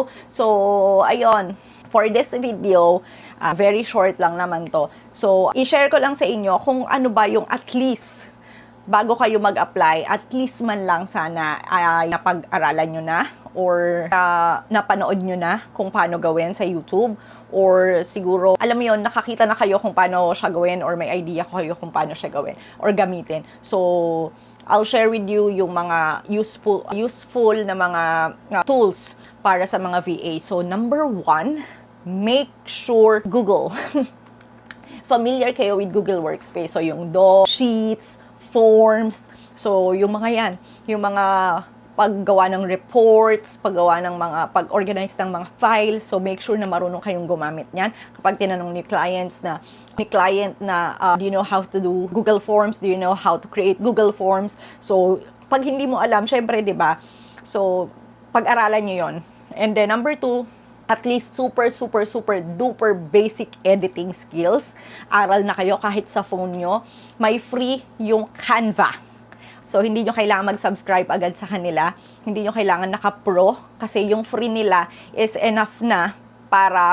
video. So, ayun. For this video, very short lang naman to. So, i-share ko lang sa inyo kung ano ba yung at least bago kayo mag-apply, at least man lang sana ay napag-aralan nyo na or napanood nyo na kung paano gawin sa YouTube, or siguro, alam mo yun, nakakita na kayo kung paano siya gawin, or may idea kayo kung paano siya gawin or gamitin. So, I'll share with you yung mga useful na mga tools para sa mga VA. So, number 1, make sure Google. Familiar kayo with Google Workspace. So, yung Docs, Sheets, Forms. So, yung mga yan. Yung mga paggawa ng reports, pag-organize ng mga files. So, make sure na marunong kayong gumamit niyan. Kapag tinanong ni client na, do you know how to do Google Forms? Do you know how to create Google Forms? So, pag hindi mo alam, syempre, di ba? So, pag-aralan nyo yon. And then, number 2, at least super duper basic editing skills. Aral na kayo kahit sa phone nyo. May free yung Canva. So, hindi nyo kailangan mag-subscribe agad sa kanila. Hindi nyo kailangan naka-pro kasi yung free nila is enough na para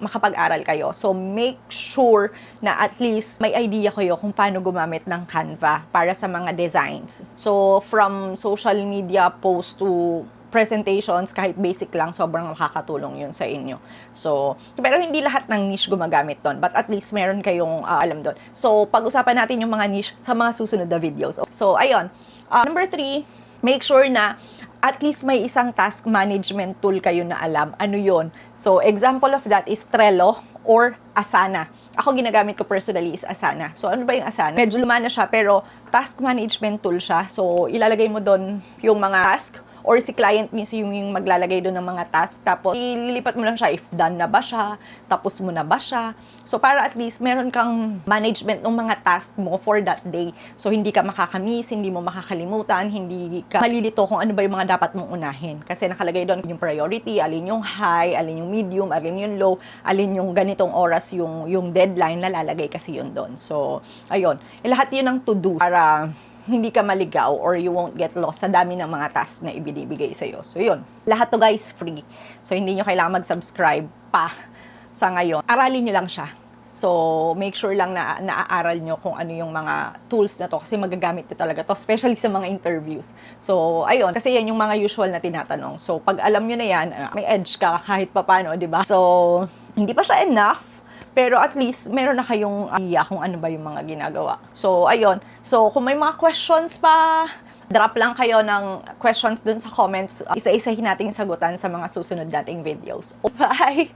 makapag-aral kayo. So, make sure na at least may idea kayo kung paano gumamit ng Canva para sa mga designs. So, from social media post to presentations, kahit basic lang, sobrang makakatulong yun sa inyo. So, pero hindi lahat ng niche gumagamit doon, but at least meron kayong alam doon. So, pag-usapan natin yung mga niche sa mga susunod na videos. So, ayun. Number 3, make sure na at least may isang task management tool kayo na alam. Ano yun? So, example of that is Trello or Asana. Ako ginagamit ko personally is Asana. So, ano ba yung Asana? Medyo lumana siya, pero task management tool siya. So, ilalagay mo doon yung mga task, or si client mismo yung maglalagay doon ng mga task. Tapos, ililipat mo lang siya if done na ba siya, tapos mo na ba siya. So, para at least meron kang management ng mga task mo for that day. So, hindi ka makakamiss, hindi mo makakalimutan, hindi ka malilito kung ano ba yung mga dapat mong unahin. Kasi nakalagay doon yung priority, alin yung high, alin yung medium, alin yung low, alin yung ganitong oras yung deadline, nalalagay kasi yun doon. So, ayun. Lahat yun ang to do para hindi ka maligaw or you won't get lost sa dami ng mga tasks na ibinibigay sa'yo. So, yun. Lahat to guys, free. So, hindi nyo kailangan mag-subscribe pa sa ngayon. Aralin nyo lang siya. So, make sure lang na naaaral nyo kung ano yung mga tools na to kasi magagamit to talaga to, especially sa mga interviews. So, ayun. Kasi yan yung mga usual na tinatanong. So, pag alam nyo na yan, may edge ka kahit papano, di ba? So, hindi pa siya enough. Pero at least, meron na kayong idea kung ano ba yung mga ginagawa. So, ayun. So, kung may mga questions pa, drop lang kayo ng questions dun sa comments. Isa-isahin nating sagutan sa mga susunod nating videos. Bye!